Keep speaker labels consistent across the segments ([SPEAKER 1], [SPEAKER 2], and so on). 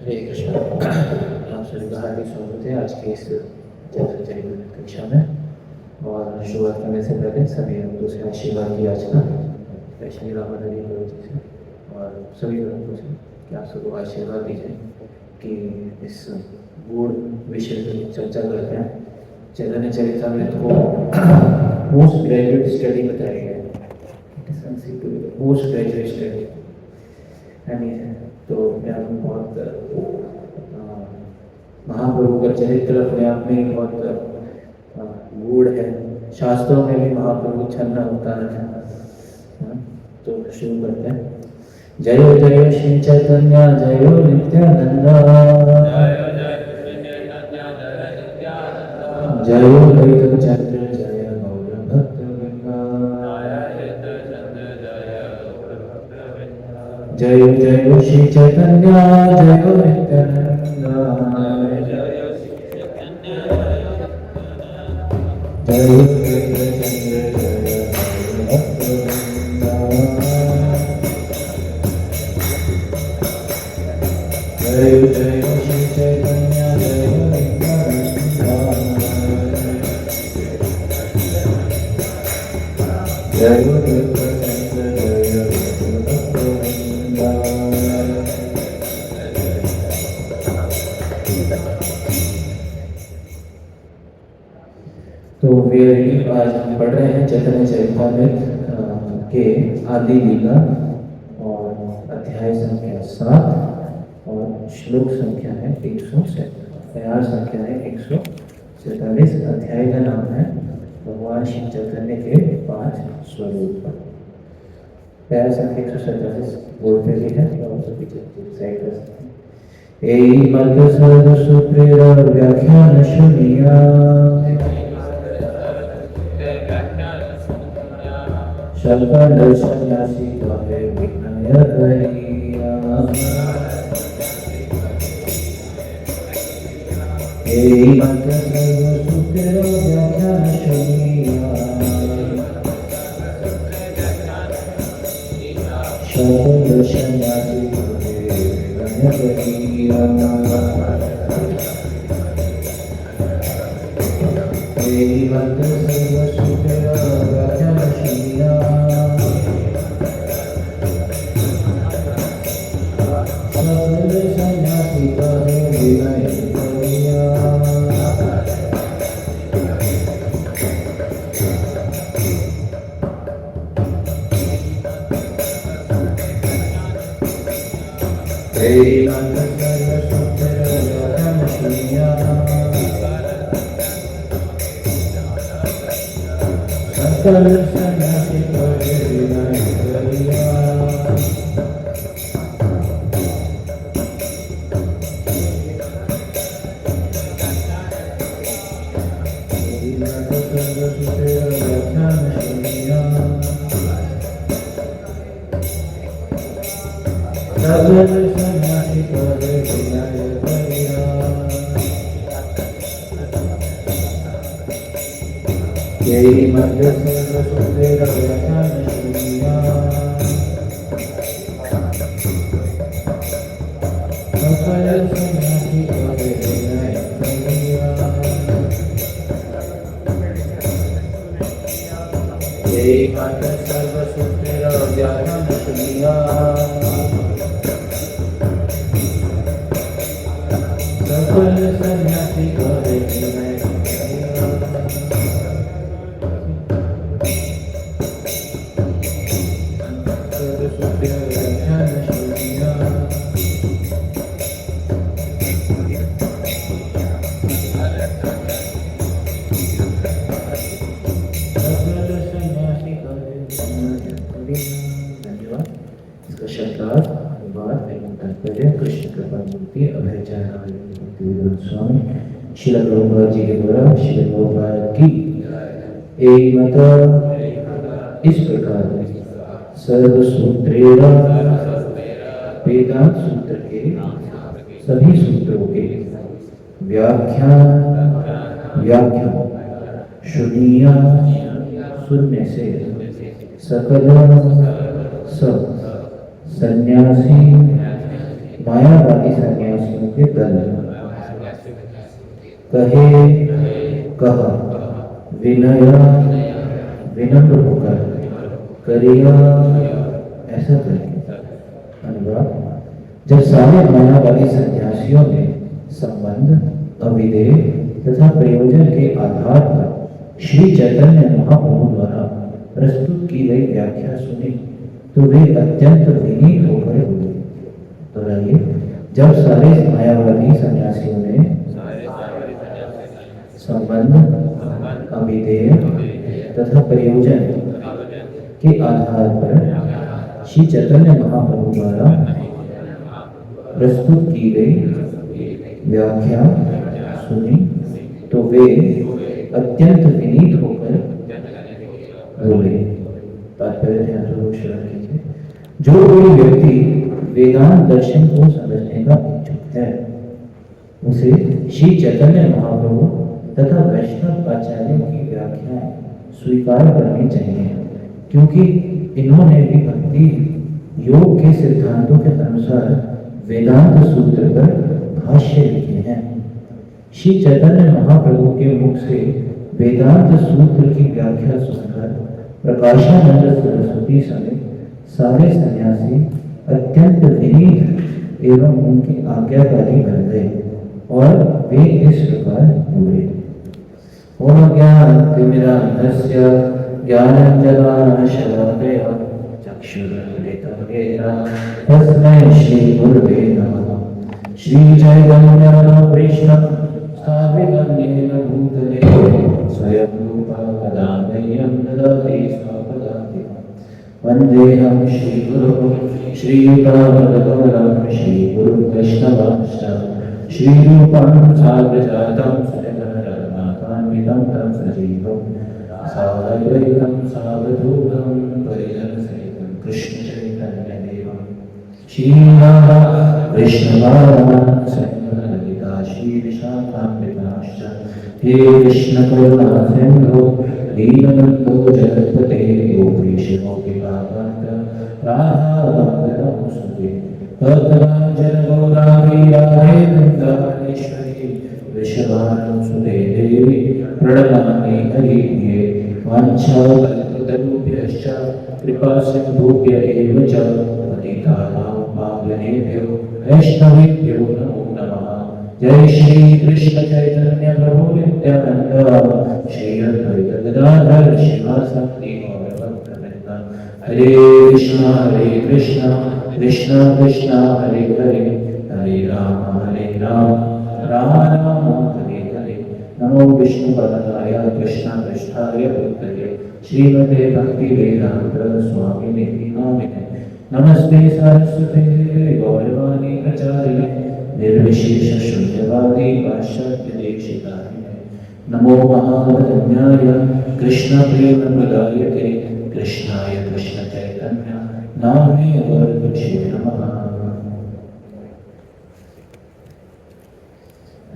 [SPEAKER 1] हरे कृष्ण। आप सभी का हार्दिक स्वागत है आज के इस चैतन्य कक्षा में। और शुरुआत करने से पहले सभी भक्तों से आशीर्वाद की याचना वैष्णवी रामाधारी जी से और सभी भक्तों से कि आप सबको आशीर्वाद दीजिए कि इस गूढ़ विषय की चर्चा करते हैं। चैतन्य चरितामृत को पोस्ट ग्रेजुएट स्टडी बताया गया है, पोस्ट ग्रेजुएट स्टडी। तो यहाँ पर बहुत महाप्रभु का चरित्र अपने आप में बहुत गूढ़ है। शास्त्रों में भी महाप्रभु छन्न अवतार है। तो शुरू करते हैं। जय जय श्री चैतन्य जय नित्यानंद, जय द्वैत चंद्र जय गौर भक्तवृंद, जय जय श्री चैतन्य जय नित्यानंद, जय द्वैत चंद्र जय गौर भक्तवृंद, जय जय श्री चैतन्य जय नित्यानंद, जय द्वैत चंद्र जय गौर भक्तवृंद। तो वे आज हम पढ़ रहे हैं चैतन्य चरितामृत के आदि लीला और अध्याय संख्या 7 और श्लोक संख्या है 147, प्यार संख्या है 147। अध्याय का नाम है भगवान श्री चैतन्य के 5 स्वरूप। प्यार संख्या 147 बोर्ड पे भी है और सभी साइड कर सकते हैं। ए मत सर्व सुप्रेर व्याख्यान सुनिया, सकल सन्यासी कहे विनय करिया, हे मत सर्व सुप्रेर व्याख्यान सुनिया, सकल सन्यासी कहे विनय करिया, हे मत सर्व सुप्रेर व्याख्यान सुनिया, सकल सन्यासी कहे विनय करिया। हे मत सर्व सुप्रेर व्याख्यान सुनिया, सकल सन्यासी कहे विनय करिया। सकल सन्यासी कहे विनय करिया। यही मध्य सर्व सुप्रेर व्याख्यान सुनिया, सकल सन्यासी कहे विनय करिया। यही मध्य सर्व सुप्रेर व्याख्यान सुनिया, सकल सन्यासी कहे विनय करिया। कृष्ण कृपा मूर्ति अभय स्वामी श्रील प्रभुपाद जी के द्वारा श्रील प्रभुपाद की एक मत इस प्रकार सर्व सूत्रेण वेदांत सूत्र के सभी सूत्रों के व्याख्यान सुनिया सुनने से सकल सब सन्यासी मायावादी सन्यासियों दल, कहे कह विनय विनम्र होकर, करिया ऐसा करके। अनुवाद। जब सारे मायावादी सन्यासियों ने संबंध, अविधेय तथा प्रयोजन के आधार पर श्री चैतन्य महाप्रभु द्वारा प्रस्तुत की गई व्याख्या सुनी तो वे अत्यंत विनीत होकर बोले। तो रहिए, जब सारे मायावादी सन्यासियों ने संबंध, अविधेय तथा प्रयोजन के आधार पर श्री चैतन्य महाप्रभु द्वारा प्रस्तुत की गई व्याख्या सुनी तो वे अत्यंत विनीत होकर बोले। तात्पर्य ध्यान पूर्वक श्रवण कीजिए। जो कोई व्यक्ति वेदांत दर्शन को समझने का इच्छुक है उसे श्री चैतन्य महाप्रभु तथा वैष्णव आचार्यों की व्याख्याएं स्वीकार करनी चाहिए, क्योंकि इन्होंने भी भक्ति योग के सिद्धांतों के अनुसार वेदांत सूत्र पर भाष्य लिखे हैं। श्री चैतन्य महाप्रभु के मुख से वेदांत सूत्र की व्याख्या सुनकर प्रकाशानंद सरस्वती समेत सारे सन्यासी अत्यंत विनीत एवं उनकी आज्ञाकारी बन गए और वे इस प्रकार बोले। ओम ज्ञानतिमिरान्धस्य ज्ञानाञ्जनाशलाकया चक्षुरुन्मिलितं तस्मै श्रीगुरवे नमः। श्रीचैतन्यकृष्ण स्थापितं येन भूतले स्वयं रूपा कदा मह्यं ददाति स्वपदान्तिकम्। वन्देऽहं श्रीगुरुं श्रीयुतां श्रीगुरुवैष्णवांश्च श्रीरूपं साग्रजातं सजगन्नाथान्वितं तं सजीवं साद्वैतं सावधूतं परिजनसहितं कृष्णचैतन्यदेवं श्रीराधा कृष्णवाराललिता श्रीविशाखान्विताश्च हे कृष्णकरुणा सिन्धो दीनबन्धो जगत्पते गोपीश गोपिकान्त राधाकान्त नमोऽस्तुते। भक्तराञ्जन गौराङ्गी राधे वृन्दावनेश्वरी वृषभानुसुते देवी प्रणमामि हरिप्रिये। वाञ्छाकल्पतरुभ्यश्च कृपासिन्धुभ्य एव च पतितानां पावनेभ्यो वैष्णवेभ्यो नमो नमः। जय श्री कृष्ण चैतन्य प्रभु नित्यानंद श्री अद्वैत गदाधर शिवासादि गौरभक्तवृंद। हरे कृष्ण कृष्ण कृष्ण हरे हरे, हरे राम राम राम हरे हरे। नमो विष्णुपदाय कृष्ण पृष्ठाय भूतले श्रीमते भक्ति वेदांत स्वामिने नामिने। नमस्ते सरस्वते गौरवाणी प्रचारिणे निर्विशेष शून्यवादी पाश्चात्य देशिकारिणे। नमो महावदन्याय कृष्ण प्रेम प्रदायते कृष्णाय कृष्ण चैतन्य नामे वर्तते नमः।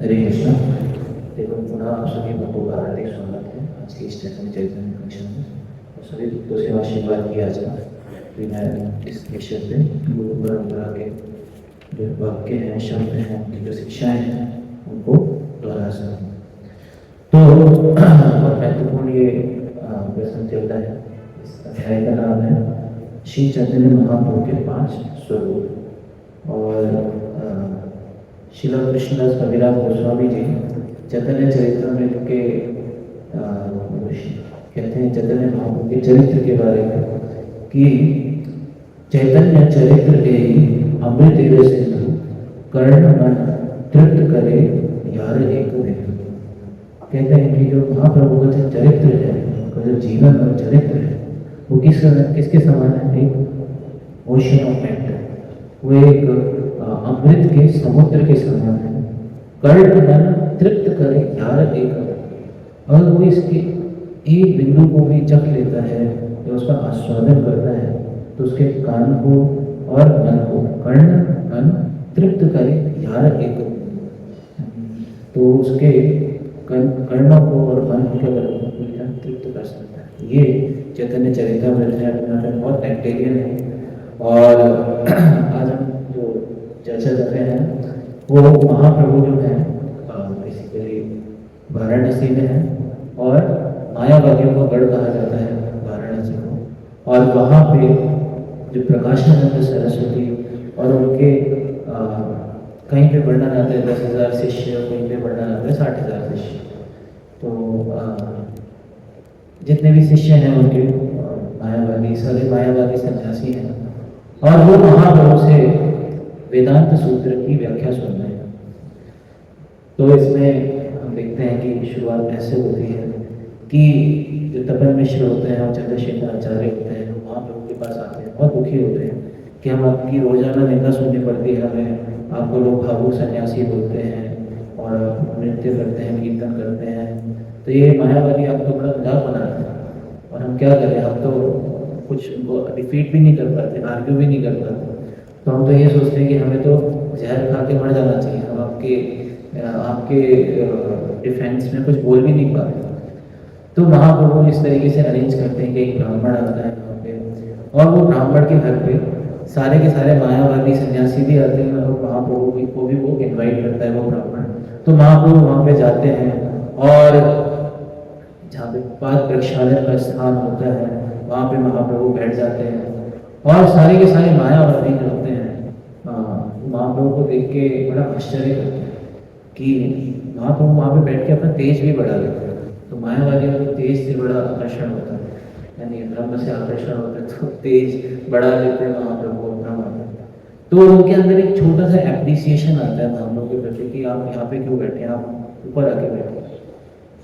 [SPEAKER 1] हरे कृष्ण। देखो पुनः आप सभी भक्तों का हार्दिक स्वागत है आज की इस चैतन्य चैतन्य कक्षा में। और सभी भक्तों से आशीर्वाद किया जाए कि मैं इस विषय पे गुरु परंपरा के जो वाक्य हैं, शब्द हैं, उनकी जो शिक्षाएं हैं उनको दोहरा सकूं। तो बहुत महत्वपूर्ण ये प्रश्न चलता है। इस अध्याय का नाम है श्री चैतन्य महाप्रभु के 5 स्वरूप। और श्रील कृष्णदास कविराज गोस्वामी जी चैतन्य चरित्रामृत के कहते हैं चैतन्य महाप्रभु के चरित्र के बारे में कि चैतन्य चरित्र एहि अमृत सिंधु कर्ण मन तृप्त करे यार एक बिंदु। कहते हैं कि जो महाप्रभु का जो चरित्र है, उनका जो जीवन और चरित्र है वो किसके समान है? एक ओशन ऑफ नेक्टर, वो एक अमृत के समुद्र के समान है। कर्ण मन तृप्त करे यार एक, अगर वो इसके एक बिंदु को भी चख लेता है या उसका आस्वादन करता है तो उसके कान को और मन को कर्ण मन तृप्त करे यार एक, तो उसके कर्णों को और मन को क्या तृप्त कर सकता है। ये चैतन्य चरितामृत है, अपना बहुत नेक्टेरियन है। और आज हम जो चर्चा कर रहे हैं वो महाप्रभु जो है बेसिकली वाराणसी में है, और मायावादियों का गढ़ कहा जाता है वाराणसी को। और वहाँ पे जो प्रकाशानंद सरस्वती और उनके कहीं पे वर्णन आता है 10,000 शिष्य, कहीं पे वर्णन आता है 60,000 शिष्य। तो जितने भी शिष्य हैं उनके मायावादी, सारे मायावादी सन्यासी हैं, और वो महाप्रभु से वेदांत सूत्र की व्याख्या सुन रहे हैं। तो इसमें हम देखते हैं कि शुरुआत ऐसे होती है कि जो तपन मिश्र होते हैं और चंद्रशेखर आचार्य होते हैं, वो महाप्रभु के पास आते हैं, बहुत दुखी होते हैं कि हम आपकी रोजाना निंदा सुननी पड़ती है, हमें आपको लोग भावुक सन्यासी बोलते हैं और नृत्य करते हैं, कीर्तन करते हैं, तो ये मायावादी आपको बड़ा मजाक बनाते हैं, और हम क्या करें, हम तो कुछ उनको डिफीट भी नहीं कर पाते, आर्ग्यू भी नहीं कर पाते। तो हम तो ये सोचते हैं कि हमें तो जहर खा के मर जाना चाहिए, हम आपके डिफेंस में कुछ बोल भी नहीं पाते। तो महाप्रभु इस तरीके से अरेंज करते हैं कि एक ब्राह्मण आता है वहाँ पे, और वो ब्राह्मण के घर पे सारे के सारे मायावादी सन्यासी भी आते हैं, और महाप्रभु को भी वो इनवाइट करता है वो ब्राह्मण। तो महाप्रभु वहाँ पे जाते हैं, और जहाँ पे पाद प्रक्षालन का स्थान होता है वहाँ पे महाप्रभु बैठ जाते हैं, और सारे के सारे मायावादी जो होते हैं महाप्रभु को देख के बड़ा आश्चर्य करते हैं कि महाप्रभु वहाँ पे बैठ के अपना तेज भी बढ़ा लेते हैं। तो मायावादियों को तेज से बड़ा आकर्षण होता है, यानी ब्रह्म से आकर्षण होता है, तो तेज बढ़ा लेते हैं महाप्रभु अपना वहाँ। तो उनके अंदर एक छोटा सा एप्रिसिएशन आता है महाप्रभु के प्रति कि आप यहाँ पे क्यों बैठे, आप ऊपर आके बैठे।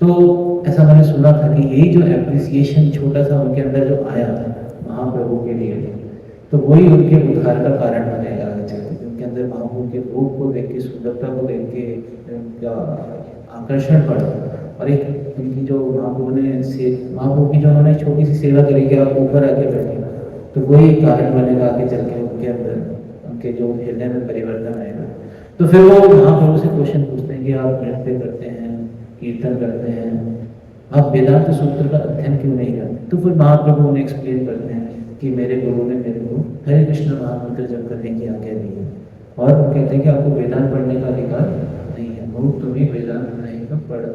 [SPEAKER 1] तो ऐसा मैंने सुना था कि यही जो एप्रिसिएशन छोटा सा उनके अंदर जो आया महाप्रभु के लिए, तो वही उनके उद्धार का कारण बनेगा आगे चलके। उनके अंदर महाप्रभु के रूप को देख के, सुंदरता को देख के उनका आकर्षण बढ़ा, और एक उनकी जो महाप्रभु की जो उन्होंने छोटी सी सेवा करी कि आप ऊपर आके बैठे, तो वही कारण बनेगा आगे चल के उनके अंदर, उनके जो हृदय में परिवर्तन आएगा। तो फिर वो महाप्रभु से क्वेश्चन पूछते हैं कि आप नृत्य करते हैं, कीर्तन करते हैं, आप वेदांत सूत्र का अध्ययन क्यों नहीं करते? तो फिर महाप्रभु उन्हें एक्सप्लेन करते हैं कि मेरे गुरु ने मेरे को हरे कृष्ण महामंत्र जप करने की आज्ञा दी है, और वो कहते हैं कि आपको वेदांत पढ़ने का अधिकार नहीं है, मुक्त तुम्हें वेदांत नहीं का पढ़,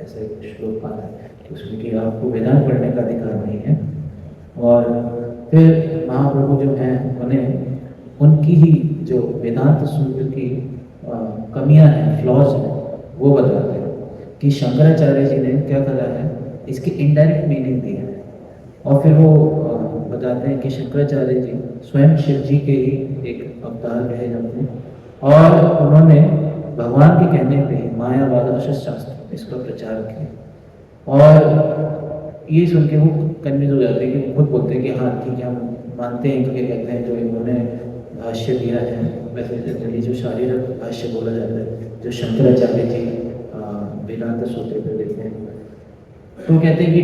[SPEAKER 1] ऐसा एक श्लोक आता है उसमें कि आपको वेदांत पढ़ने का अधिकार नहीं है। और फिर महाप्रभु जो हैं उन्हें उनकी ही जो वेदांत सूत्र की कमियां हैं, फ्लॉज हैं, वो बताते हैं कि शंकराचार्य जी ने क्या करा है, इसकी इनडायरेक्ट मीनिंग दी है। और फिर वो बताते हैं कि शंकराचार्य जी स्वयं शिव जी के ही एक अवतार रहे जब, और उन्होंने भगवान के कहने पे मायावाद शास्त्र इसका प्रचार किया। और ये सुन के वो कन्विंस हो जाते हैं कि खुद बोलते हैं कि हाँ ठीक है, हम मानते हैं कि कहते हैं जो इन्होंने भाष्य दिया है, वैसे जनरली जो शारीरिक भाष्य बोला जाता है, जो शंकराचार्य जी वेदांत सूत्र पे देते हैं, तो कहते हैं कि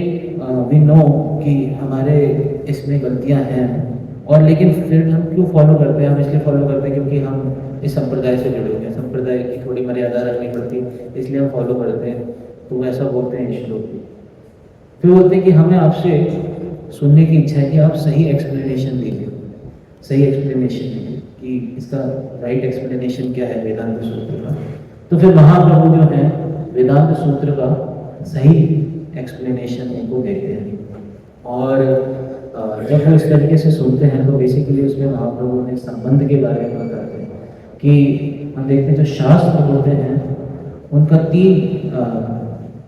[SPEAKER 1] वी नो कि हमारे इसमें गलतियां हैं, और लेकिन फिर हम क्यों फॉलो करते हैं? हम इसलिए फॉलो करते हैं क्योंकि हम इस संप्रदाय से जुड़े हुए हैं, संप्रदाय की थोड़ी मर्यादा रखनी पड़ती है, इसलिए हम फॉलो करते हैं। तो ऐसा बोलते हैं इस श्लोक में। फिर बोलते हैं कि हमें आपसे सुनने की इच्छा है कि आप सही एक्सप्लेनेशन दीजिए, सही एक्सप्लेनेशन दीजिए कि इसका राइट एक्सप्लेनेशन क्या है वेदांत सूत्र का। तो फिर महाप्रभु जो है वेदांत सूत्र का सही एक्सप्लेनेशन उनको देते हैं, और जब वो इस तरीके से सुनते हैं तो बेसिकली उसमें महाप्रभु ने संबंध के बारे में बताते हैं कि हम देखते हैं जो शास्त्र होते हैं उनका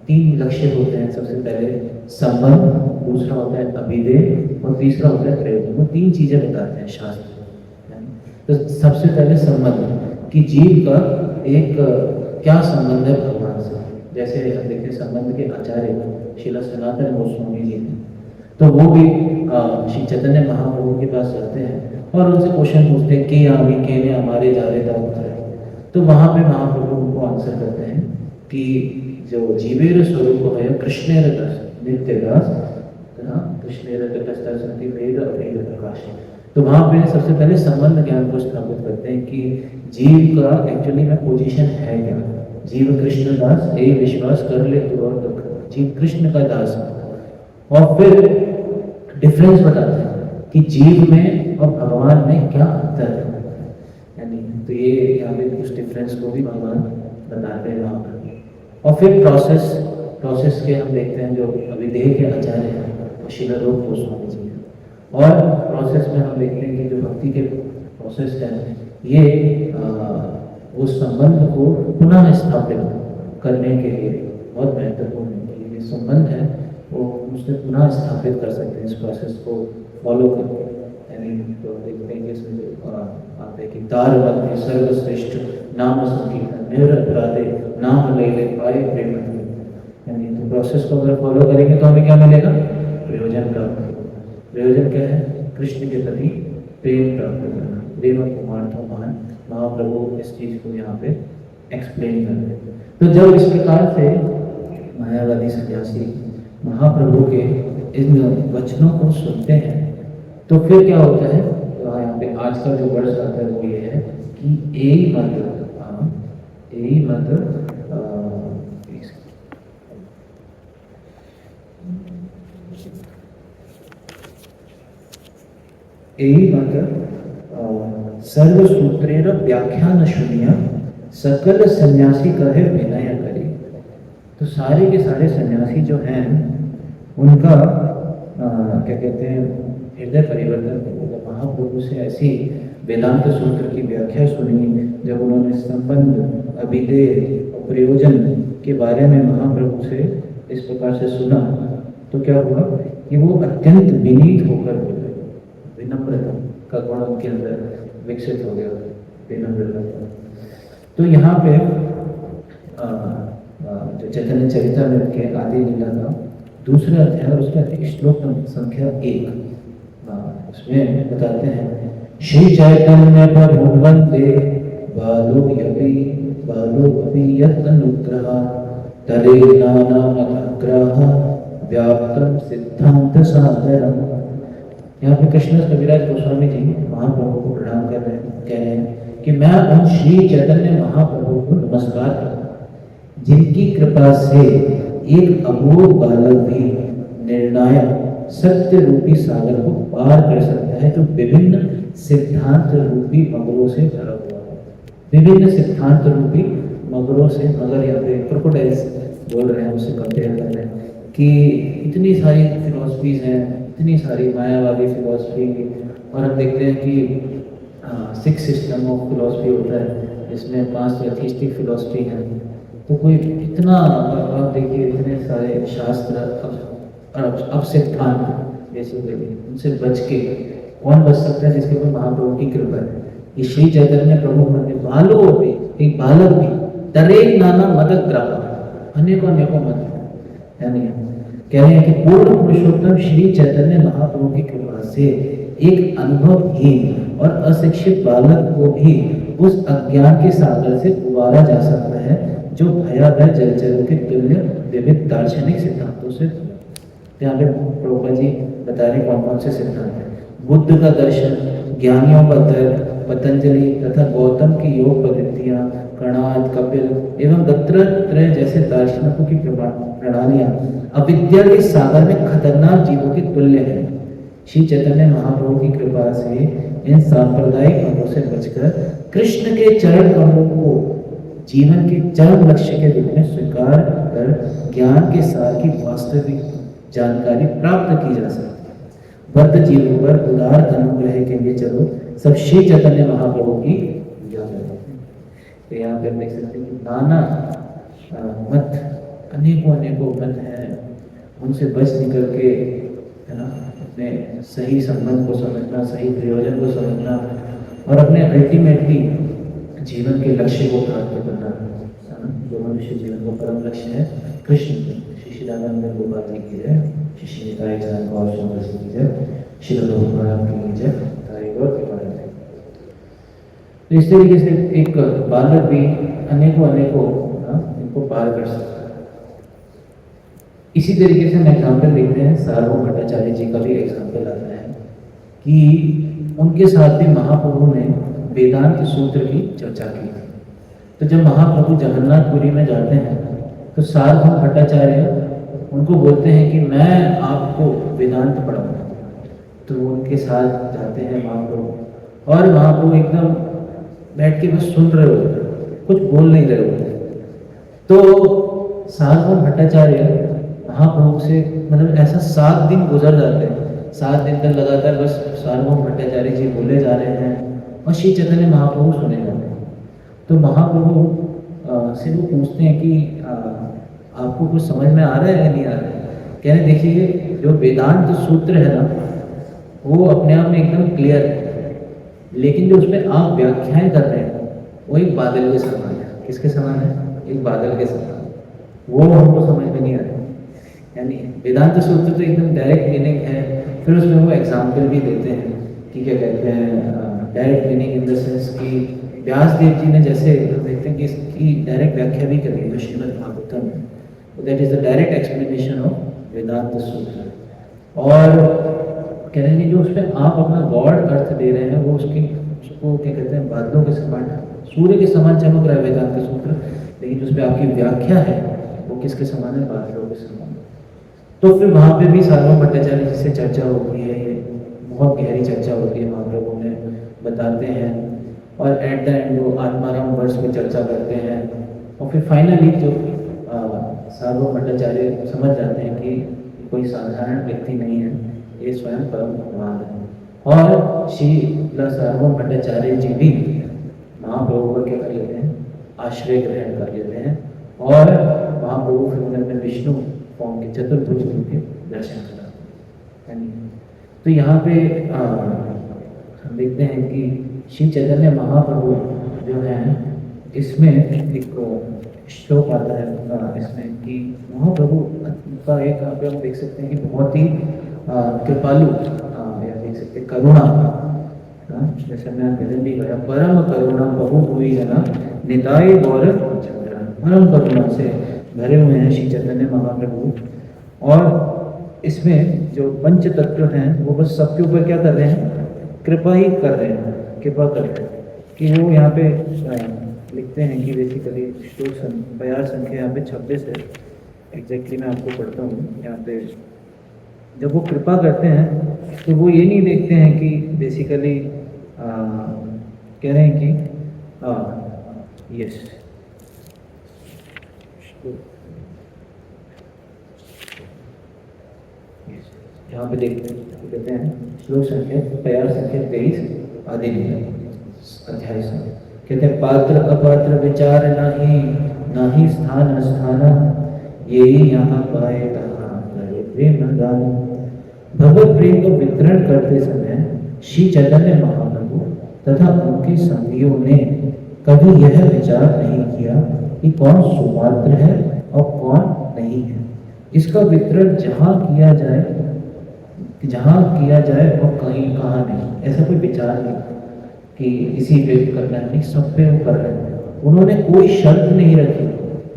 [SPEAKER 1] तीन लक्ष्य होते हैं। सबसे पहले संबंध, दूसरा होता है अभिधेय, और तीसरा होता है प्रयोजन। वो तीन चीजें बताते हैं शास्त्र। तो सबसे पहले संबंध कि जीव का एक क्या संबंध है भगवान से। जैसे हम देखते हैं संबंध के आचार्य श्रील सनातन गोस्वामी जी हैं, तो वो भी श्री चैतन्य महाप्रभु के पास जाते हैं और उनसे क्वेश्चन पूछते हैं कि आवी के ने हमारे जा रहे था। तो वहाँ पे महाप्रभु उनको आंसर करते हैं कि जो जीवेर स्वरूप है कृष्णेर नित्य दास, कृष्णेर तटस्थि वेद अभेद प्रकाश। तो वहाँ पे सबसे पहले संबंध ज्ञान को स्थापित करते हैं कि जीव का एक्चुअली में पोजीशन है क्या। जीव कृष्ण दास, ये विश्वास कर ले तो और दुख, जीव कृष्ण का दास है। और फिर डिफरेंस बताते हैं कि जीव में और भगवान में क्या अंतर है। यानी तो ये यहाँ पे उस डिफरेंस को भी भगवान बताते हैं वहाँ पर। और फिर प्रोसेस के हम देखते हैं जो अभिधेय के आचार्य हैं श्रील रूप गोस्वामी जी हैं, और प्रोसेस में हम देखते हैं कि जो भक्ति के प्रोसेस है ये उस संबंध को पुनः स्थापित करने के लिए बहुत महत्वपूर्ण है। ये संबंध है वो उससे पुनः स्थापित कर सकते हैं इस प्रोसेस को फॉलो करके। यानी तो देखते हैं कि इसमें जो आते हैं कि तार मध्य सर्वश्रेष्ठ नाम संकीर्तन निरपराधे नाम ले ले पाए प्रेम। यानी तो प्रोसेस को अगर फॉलो करेंगे तो हमें क्या मिलेगा? प्रयोजन प्राप्त होगा। प्रयोजन क्या है? कृष्ण के प्रति प्रेम प्राप्त करना। प्रेम कुमार्थो महान, महाप्रभु इस चीज को यहाँ पे एक्सप्लेन कर रहे हैं। तो जब इस प्रकार से मायावादी सन्यासी महाप्रभु के इन वचनों को सुनते हैं तो फिर क्या होता है? तो यहाँ पे आज का जो वर्ष आता है वो ये है कि यही मंत्र सर्वसूत्रेर व्याख्यान शुनिया सकल सन्यासी कहे विनय करी। तो सारे के सारे सन्यासी जो हैं उनका क्या कहते हैं हृदय परिवर्तन जब महाप्रभु से ऐसी वेदांत सूत्र की व्याख्या सुनी, जब उन्होंने संबंध अभिधेय और प्रयोजन के बारे में महाप्रभु से इस प्रकार से सुना तो क्या हुआ कि वो अत्यंत विनीत होकर बोले। विनम्रता का गुण उनके अंदर विकसित हो गया, विनम्रता। तो यहाँ पे जो चैतन्य चरितामृत के आदि लीला का दूसरा अध्याय उसका श्लोक संख्या 1 उसमें बताते हैं श्री चैतन्य प्रभु वंदे बालो अभी यत् अनुग्रह तरे नाना अग्रह व्याप्तम सिद्धांत सागरम। यहाँ पे कृष्ण कविराज गोस्वामी जी महाप्रभु को प्रणाम कर रहे हैं, कह रहे हैं कि मैं उन श्री चैतन्य महाप्रभु को नमस्कार करता हूँ जिनकी कृपा से एक अबोध बालक भी निर्णायक सत्य रूपी सागर को पार कर सकता है, जो विभिन्न सिद्धांत रूपी मगरों से भरा हुआ है। विभिन्न सिद्धांत रूपी मगरों से, मगर यहाँ पे क्रोकोडाइल्स बोल रहे हैं, उससे कंपेयर कर रहे हैं कि इतनी सारी फिलॉसफीज हैं, इतनी सारी मायावादी फिलॉसफी, और हम देखते हैं कि 6 सिस्टम ऑफ फिलॉसफी होता है जिसमें 5 एथिस्टिक फिलॉसफी हैं। तो कोई इतना, आप देखिए इतने सारे शास्त्र अब सिद्धांत बेसिकली उनसे बच के कौन बच सकता है? जिसके ऊपर महाप्रभु की कृपा है। ये श्री चैतन्य प्रभु मंदिर बालो भी, एक बालक भी तरे नाना मदद ग्राह अनेकों मत, यानी कह रहे हैं कि पूर्ण पुरुषोत्तम श्री चैतन्य महाप्रभु की कृपा से एक अनुभवहीन और अशिक्षित बालक को भी उस अज्ञान के सागर से उबारा जा सकता है जो भयावह जलचरों के तुल्य विविध दार्शनिक सिद्धांतों से। यहाँ पे प्रभुपाद जी बता रहे कौन कौन से सिद्धांत हैं। बुद्ध का दर्शन, ज्ञानियों का तर्क, पतंजलि तथा गौतम की योग पद्धतियाँ, कणाद, कपिल एवं दत्तात्रेय जैसे दार्शनिकों की प्रणालियाँ अविद्या के सागर में खतरनाक जीवों के तुल्य हैं। श्री चैतन्य महाप्रभु की कृपा से इन सांप्रदायिक अंगों से बचकर कृष्ण के चरण कमलों को जीवन के चरम लक्ष्य के रूप में स्वीकार कर ज्ञान के सार की वास्तविक जानकारी प्राप्त की जा सकती है। बद्ध जीवों पर उदार अनुग्रह के लिए चलो सब श्री चैतन्य महाप्रभु की पूजा करो। तो यहाँ पे देख सकते हैं कि नाना मत, अनेकों मत हैं, उनसे बच निकल के है ना अपने सही संबंध को समझना, सही प्रयोजन को समझना और अपने अल्टीमेटली जीवन के लक्ष्य को प्राप्त करना। जो मनुष्य जीवन का परम लक्ष्य है कृष्ण। श्री रामानंद गोपाल जी की जय, श्री निताई चरण गौर शंकर जी की जय, श्री प्रभुपाद की जय, ताई गौर के बारे में। तो इस तरीके से एक बालक भी अनेकों इनको पार कर सकता है। इसी तरीके से हम एग्जाम्पल देखते हैं, सार्वभौम भट्टाचार्य जी का भी एग्जाम्पल आता है कि उनके साथ भी महाप्रभु ने वेदांत सूत्र की चर्चा की। तो जब महाप्रभु जगन्नाथपुरी में जाते हैं तो सार्वभौम भट्टाचार्य उनको बोलते हैं कि मैं आपको वेदांत पढ़ाऊंगा। तो उनके साथ जाते हैं महाप्रभु, और महाप्रभु एकदम बैठ के बस सुन रहे होते हैं। कुछ बोल नहीं रहे होते। तो सार्वभौम भट्टाचार्य महाप्रभु से मतलब ऐसा 7 दिन गुजर जाते हैं, 7 दिन तक लगातार बस सार्वभौम भट्टाचार्य जी बोले जा रहे हैं और श्री चैतन्य महाप्रभु सुने जाते हैं। तो महाप्रभु से वो पूछते हैं कि आपको कुछ समझ में आ रहा है या नहीं आ रहा है? कह रहे देखिए जो वेदांत सूत्र है ना वो अपने आप में एकदम क्लियर है, लेकिन जो उसमें आप व्याख्याएं कर रहे हैं वो एक बादल के समान है। किसके समान है? एक बादल के समान। वो हमको समझ में नहीं आ रहा। यानी वेदांत सूत्र तो एकदम डायरेक्ट मीनिंग है, फिर उसमें वो एग्जाम्पल भी देते हैं कि क्या कहते हैं direct meaning in the sense कि व्यास देव जी ने जैसे देखते हैं कि इसकी डायरेक्ट व्याख्या भी करी है श्रीमद् भागवतम में, that is the direct explanation of Vedanta Sutra. और कह रहे हैं जो उसमें आप अपना गॉड अर्थ दे रहे हैं वो उसको क्या कहते हैं बादलों के समान, सूर्य के समान चमक रहा है वेदांत सूत्र, लेकिन जो उसमें आपकी व्याख्या है वो किसके समान है? बादलों के समान। तो फिर वहाँ पे भी सार्वभौम भट्टाचार्य जी से चर्चा होती है, बहुत गहरी चर्चा होती है, महाप्रभु ने बताते हैं और एट द एंड वो आत्माराम वर्ष में चर्चा करते हैं और फिर फाइनली जो सार्वभौम भट्टाचार्य समझ जाते हैं कि कोई साधारण व्यक्ति नहीं है, ये स्वयं परम भगवान है। और श्री सार्वभौम भट्टाचार्य जी भी महाप्रभु का क्या कर लेते हैं? आश्रय ग्रहण कर लेते हैं और महाप्रभु फिर उन्होंने विष्णु फॉर्म के चतुर्भुज रूप के दर्शन कराते हैं। तो यहाँ पे हम देखते हैं कि श्री चैतन्य महाप्रभु जो है इसमें एक श्लोक आता है इसमें कि महाप्रभु का एक आप देख सकते हैं कि बहुत ही कृपालु या देख सकते हैं करुणा, जैसे मैं पहले भी गया परम करुणा बहु हुई जना निताय गौरव चंद्र, परम करुणा से भरे हुए हैं श्री चैतन्य महाप्रभु। और इसमें जो पंच तत्व हैं वो बस सबके ऊपर क्या कर रहे हैं? कृपा ही कर रहे हैं, कृपा कर रहे हैं कि वो यहाँ पे लिखते हैं कि बेसिकली श्लोक बयार संख्या यहाँ पे 26 है, एग्जैक्टली मैं आपको पढ़ता हूँ। यहाँ पे जब वो कृपा करते हैं तो वो ये नहीं देखते हैं कि बेसिकली कह रहे हैं कि यस यहाँ पे देखते हैं कहते हैं श्लोक संख्या बयार संख्या 23 आदि अध्याय से कहते हैं पात्र अपात्र विचार नाही स्थान स्थान यही यहाँ पाए तहाँ करे प्रेम दान। भगवत प्रेम को वितरण करते समय श्री चैतन्य महाप्रभु तथा उनके संगियों ने कभी यह विचार नहीं किया कि कौन सुपात्र है और कौन नहीं है। इसका वितरण जहाँ किया जाए और कहीं कहाँ नहीं, ऐसा कोई विचार नहीं कि किसी पे करना नहीं, सब पे कर रहे हैं। उन्होंने कोई शर्त नहीं रखी,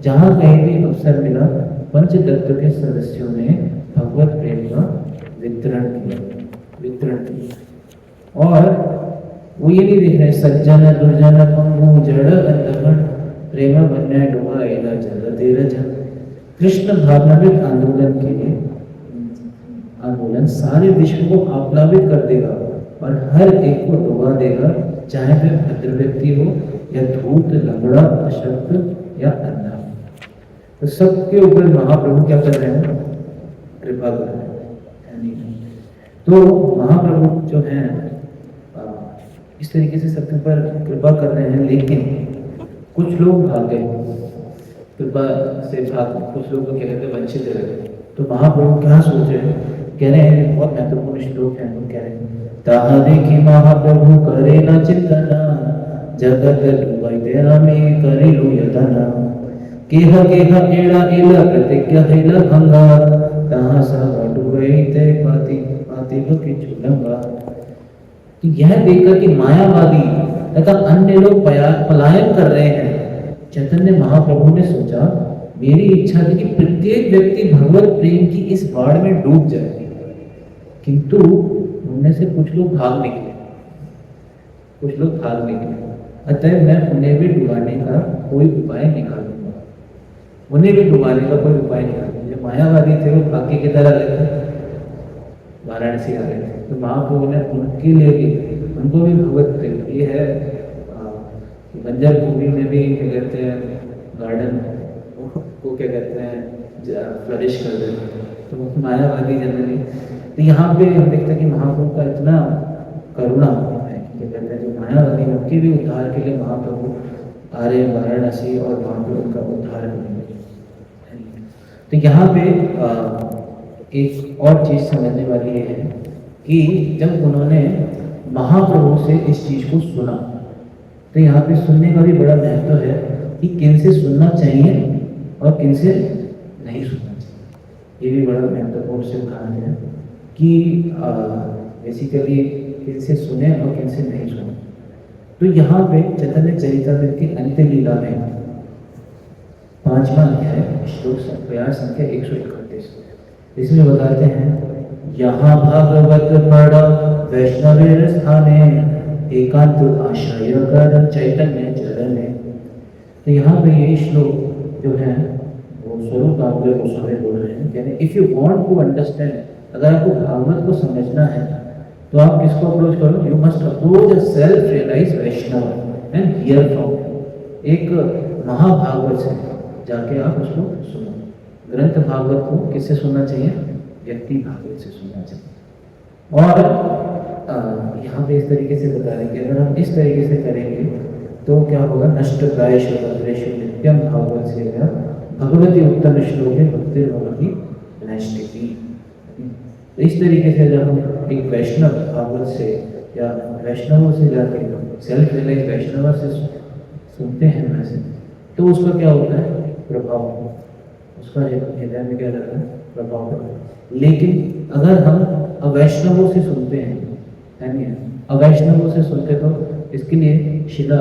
[SPEAKER 1] जहाँ कहीं भी अवसर मिला पंच तत्व के सदस्यों ने भगवत प्रेम का वितरण किया। और वो ये नहीं देख रहे सज्जन दुर्जन पंगु जड़ अंधगण प्रेम बन्या डुबाएगा जल तेरा जल। कृष्ण भावनामृत आंदोलन सारे विश्व को आप्लावित कर देगा और हर एक को डुबा देगा, चाहे वह भद्र व्यक्ति हो या धूर्त लंगड़ा अशक्त या अंधा। तो सबके ऊपर महाप्रभु क्या कर रहे हैं? कृपा कर रहे हैं। तो महाप्रभु जो है इस तरीके से सबके ऊपर कृपा कर रहे हैं, लेकिन कुछ लोग भाग गए कृपा से, कुछ लोग क्या कहते हैं वंचित रहे। तो महाप्रभु क्या सोच रहे हैं? कह रहे हैं बहुत महत्वपूर्ण श्लोक है, वो कह रहे हैं ताहा देखी महाप्रभु करे न चिंतना जगत डूबाई तेरा में करे लो यतना केहा एड़ा एला प्रतिज्ञा हेला भंगा ताहा सा डूबाई ते पाती पाती के झूलंगा। तो यह देखकर कि मायावादी तथा अन्य लोग पलायन कर रहे हैं, चैतन्य महाप्रभु ने सोचा मेरी इच्छा थी कि प्रत्येक व्यक्ति भगवत प्रेम की इस बाढ़ में डूब जाए, किंतु उनमें से कुछ लोग भाग निकले, अतः मैं उन्हें भी डुबाने का कोई उपाय निकालूंगा। जो मायावादी थे वो भाग्य की तरह रहते वाराणसी आ गए थे, तो महाप्रभु ने उनके लिए भी, उनको भी भगवत प्रेम, ये है बंजर भूमि में भी क्या कहते हैं गार्डन को क्या कहते हैं फ्लरिश कर देते हैं, तो मायावादी जनरली। तो यहाँ पे हम देखते हैं कि महाप्रभु का इतना करुणा है कि क्या कहते हैं जो मायावादी उनके भी उद्धार के लिए महाप्रभु आ रहे वाराणसी और वहाँ पर उनका उद्धार करेंगे। तो यहाँ पे एक और चीज़ समझने वाली ये है कि जब उन्होंने महाप्रभु से इस चीज़ को सुना, तो यहाँ पे सुनने का भी बड़ा महत्व है कि किन से सुनना चाहिए और किन से नहीं सुनना चाहिए। ये भी बड़ा महत्वपूर्ण सिद्धांत है कि बेसिकली किन से सुने और किन से नहीं सुने। तो यहाँ पे चैतन्य चरितामृत की अंत्य लीला में 5वां अध्याय श्लोक प्रयास संख्या 131, इसमें बताते हैं यहाँ भागवत पढ़ वैष्णवेर स्थाने एकांत आश्रय कर चैतन्य चरण। तो यहाँ पे ये श्लोक जो है वो स्वरूप आपके गोस्वामी बोल रहे हैं, यानी if you want to understand, अगर आपको भागवत को समझना है तो आप किसको अप्रोच करो? You must approach a self realise Vaishnav and hear from. एक महाभागवत से जाके आप उसको सुनो। ग्रंथ भागवत को किससे सुनना चाहिए? व्यक्ति भागवत से सुनना चाहिए। और यहाँ पे इस तरीके से बता रहे हैं कि अगर हम इस तरीके से करेंगे तो क्या होगा? नष्ट प्रायश नित्यम भागवत से भगवती उत्तम श्लोक भक्ति भगवती नैष्टिकी। तो इस तरीके से जब हम एक वैष्णव भागवत से या वैष्णवों से जाके सेल्फ रियलाइज वैष्णव से सुनते हैं मैसेज, तो उसका क्या होता है? प्रभाव। उसका हृदय में क्या रहता है? प्रभाव पड़ता है। लेकिन अगर हम अवैष्णवों से सुनते हैं, है नहीं, अवैष्णवों से सुनते तो इसके लिए शिला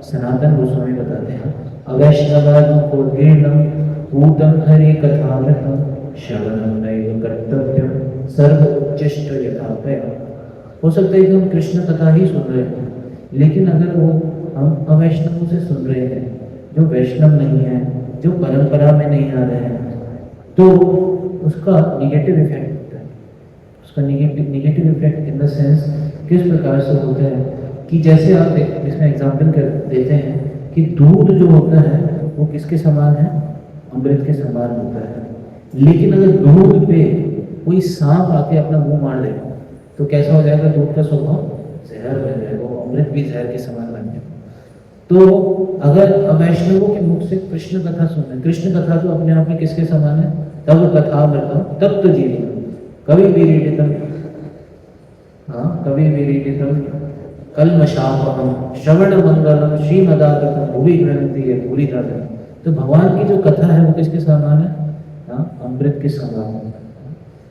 [SPEAKER 1] सनातन गोस्वामी बताते हैं अवैष्णवादीर्णम भूतम हरि कथामृतम श्रवणम नैव कर्तव्यम सर्व उच्चिष्ट यथापय। हो सकता है कि हम कृष्ण कथा ही सुन रहे हैं, लेकिन अगर वो हम अवैष्णवों से सुन रहे हैं जो वैष्णव नहीं है, जो परंपरा में नहीं आ रहे हैं, तो उसका निगेटिव इफेक्ट होता है। उसका negative effect in the sense किस प्रकार से होता है कि जैसे आप इसमें एग्जाम्पल कर देते हैं कि दूध जो होता है वो किसके समान है? अमृत के समान होता है। लेकिन अगर दूध पे कोई सांप आके अपना मुंह मार ले तो कैसा हो जाएगा? दूध का स्वभाव जहर बन जाएगा, वो अमृत भी जहर के समान बन जाएगा। तो अगर वैष्णवों के मुख से कृष्ण कथा सुनना, कृष्ण कथा तो अपने आप में किसके समान है? तब कथा मृतम तब तो जीवितम कवि विरीडितम, हाँ कवि विरीडितम कल्मषापहम श्रवण मंगलम श्रीमदागतम भुवि ग्रंथि है पूरी तरह। तो भगवान की जो कथा है वो किसके समान है? हाँ अमृत के समान है।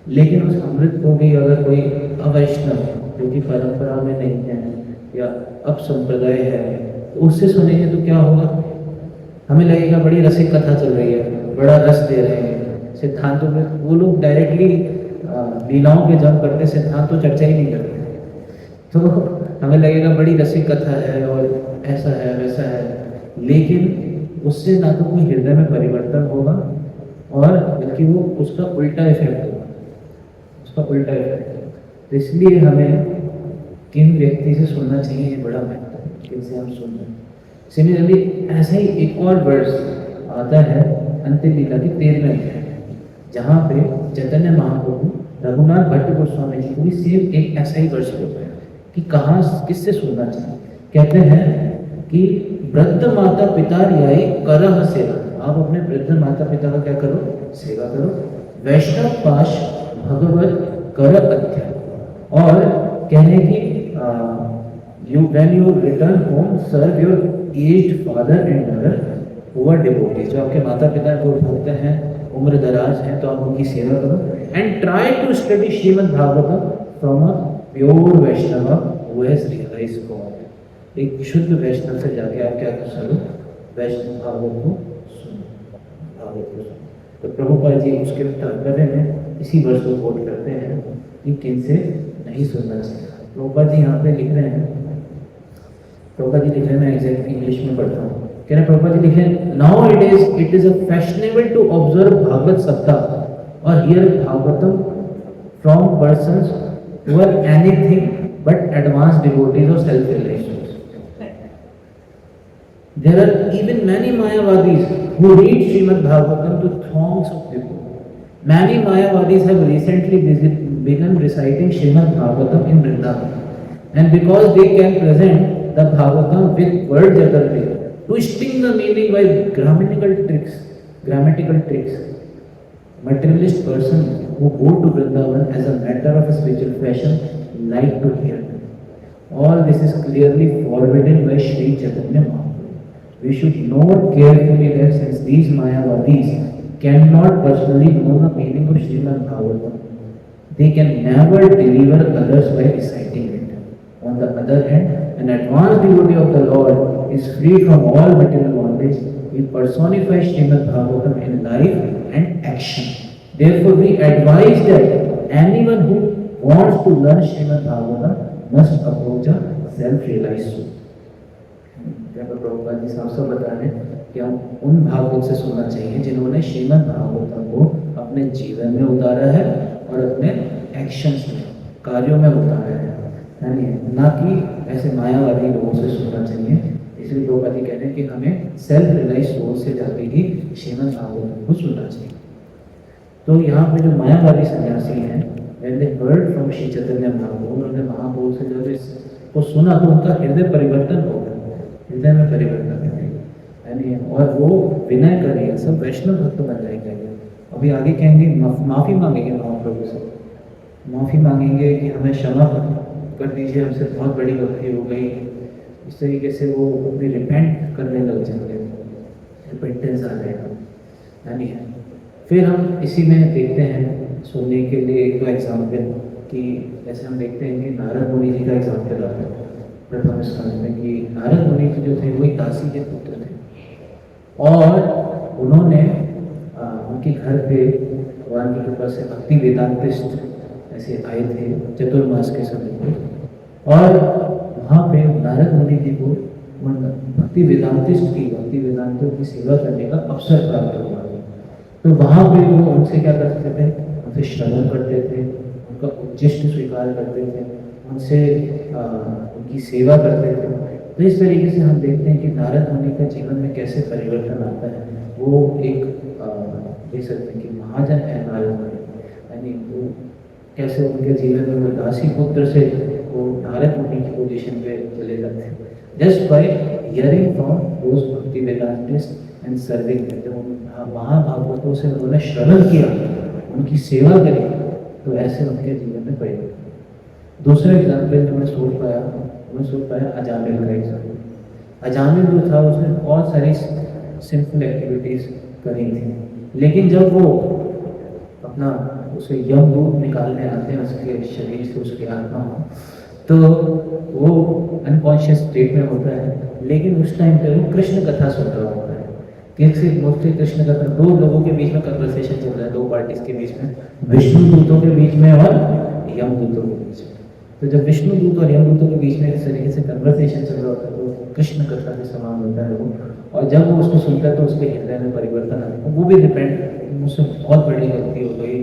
[SPEAKER 1] लेकिन उस अमृत को भी अगर कोई अवैष्णव जो कि परंपरा में नहीं है या अब संप्रदाय है तो उससे सुनेंगे तो क्या होगा? हमें लगेगा बड़ी रसिक कथा चल रही है, बड़ा रस दे रहे हैं सिद्धांतों में। वो लोग डायरेक्टली लीलाओं पे जम करते, सिद्धांत तो चर्चा ही नहीं करते। तो हमें लगेगा बड़ी रसिक कथा है और ऐसा है वैसा है, लेकिन उससे ना तो कोई हृदय में परिवर्तन होगा और बल्कि वो उसका उल्टा इफेक्ट होगा, उसका उल्टा इफेक्ट। तो इसलिए हमें किन व्यक्ति से सुनना चाहिए ये बड़ा महत्व है, किनसे हम सुन रहे हैं। सिमिलरली ऐसा ही एक और वर्ष आता है अंतिम लीला की 13वें अध्याय, जहाँ पे चैतन्य महाप्रभु रघुनाथ भट्ट गोस्वामी जी को भी सेम एक ऐसा ही वर्ष बोलते हैं कि कहाँ किससे सुनना चाहिए। कहते हैं कि वृद्ध माता पिता रियाई करह सेवा। आप अपने वृद्ध माता पिता का क्या करो? सेवा करो। वैष्णव पाश भगवत कर अध्याय। और कहने की you when you return home serve your aged father and mother who are devotees। जो आपके माता पिता को भक्त हैं, उम्र दराज हैं, तो आप उनकी सेवा करो। And try to study Shrimad Bhagavatam from a pure Vaishnav who has realised God. एक शुद्ध वैष्णव से जाके आप क्या करो? वैष्णव भागवत को सुनो, भागवत को सुनो। तो प्रभुपाद जी उसके तात्पर्य में इसी वर्ष को कोट करते हैं कि किन से नहीं सुनना चाहिए। प्रभुपाद जी यहाँ पे लिख रहे हैं, प्रभुपाद जी लिख रहे हैं, मैं एग्जैक्ट इंग्लिश में पढ़ता हूँ। कह रहे प्रभुपाद जी लिख रहे हैं, now it is a fashionable to observe Bhagavat Saptah और hear Bhagavatam from persons who are anything but advanced devotees और self realised. There are even many Mayavadis who read Srimad Bhagavatam to throngs of people. Many Mayavadis have recently begun reciting Srimad Bhagavatam in Vrindavan. And because they can present the Bhagavatam with word jagarti, twisting the meaning by grammatical tricks, materialist person who go to Vrindavan as a matter of a spiritual fashion like to hear them. All this is clearly forbidden by Sri Chaitanya Mahaprabhu. We should note carefully that since these Mayavadis cannot personally know the meaning of Srimad Bhagavatam, they can never deliver others by reciting it. On the other hand, an advanced devotee of the Lord is free from all material bondage. He personifies Srimad Bhagavatam in life and action. Therefore, we advise that anyone who wants to learn Srimad Bhagavatam must approach a self-realized soul. Prabhupada ji साफ साफ बता रहे हैं कि हम उन भागवत से सुनना चाहिए जिन्होंने श्रीमद् भागवतम को अपने जीवन में उतारा है और अपने एक्शंस में, कार्यों में उतारा है, ना कि ऐसे मायावादी लोगों से सुनना चाहिए। इसलिए प्रभुपाद जी कहते हैं कि हमें सेल्फ रियलाइज सोच से जाके ही श्रीमद् भागवतम को सुनना चाहिए। तो यहाँ पे जो मायावादी सन्यासी हैं, when they heard from Shri Chaitanya Mahaprabhu, उन्होंने महाप्रभु से जब इसको सुना तो उनका हृदय परिवर्तन हो गया, हृदय में परिवर्तन है, और वो विनय करेंगे, सब वैष्णव भक्त बन जाएंगे। अभी आगे कहेंगे माफ़ी मांगेंगे महाप्रभु से, माफ़ी मांगेंगे कि हमें क्षमा कर दीजिए, हमसे बहुत बड़ी गलती हो गई। इस तरीके से वो अपनी रिपेंट करने लग जाएंगे, रिपेंटेंस आ जाएगा, यानी है। फिर हम इसी में देखते हैं सुनने के लिए एक एग्जाम्पल कि जैसे हम देखते हैं कि नारद मुनि जी का एग्जाम्पल आता है प्रथम स्कंद में कि नारद मुनि जी जो थे वो एक दासी के पुत्र थे और उन्होंने उनके घर पे भगवान की कृपा से भक्ति वेदांतिस्ट ऐसे आए थे चतुर्मास के समय पे, और वहाँ पे नारद मुनि जी को भक्ति वेदांतों की सेवा करने का अवसर प्राप्त हुआ। तो वहाँ पे वो उनसे क्या करते थे, उनसे श्रवण करते थे, उनका उच्चिष्ट स्वीकार करते थे, उनसे उनकी सेवा करते थे। तो इस तरीके से हम देखते हैं कि नारद मुनि का जीवन में कैसे परिवर्तन आता है। वो एक देख सकते हैं कि महाजन है नारद मुनि, यानी वो कैसे उनके जीवन में वो दासी पुत्र से वो नारद मुनि की पोजीशन पे चले जाते हैं just by hearing from those भक्ति वेदांतिस्ट एंड सर्विंग। जब महाभागवतों से उन्होंने श्रवण किया, उनकी सेवा करी, तो ऐसे उनके जीवन में परिवर्तन। दूसरा एग्जाम्पल जो मैं सोच पाया अजामिल का एग्जाम्पल। अजामिल जो था उसने बहुत सारी सिंपल एक्टिविटीज करी थी, लेकिन जब वो अपना उसे यमदूत निकालने आते हैं उसके शरीर से, उसकी आत्मा, तो वो अनकॉन्शियस स्टेट में होता है, लेकिन उस टाइम पे वो कृष्ण कथा सुन रहा होता है। किसी मोस्टली कृष्ण कथा, दो लोगों के बीच में कन्वर्सेशन चल रहा है, दो पार्टीज के बीच में, विष्णु दूतों के बीच में और यमदूतों के बीच में। तो जब विष्णु दूत और यमदूतों के बीच में इस तरीके से कन्वर्सेशन चल रहा होता है तो कृष्ण कथा के समान होता है वो, और जब वो उसको सुनता है तो उसके हृदय में परिवर्तन आता है। वो भी डिपेंड, मुझसे बहुत बड़ी गलती हो गई,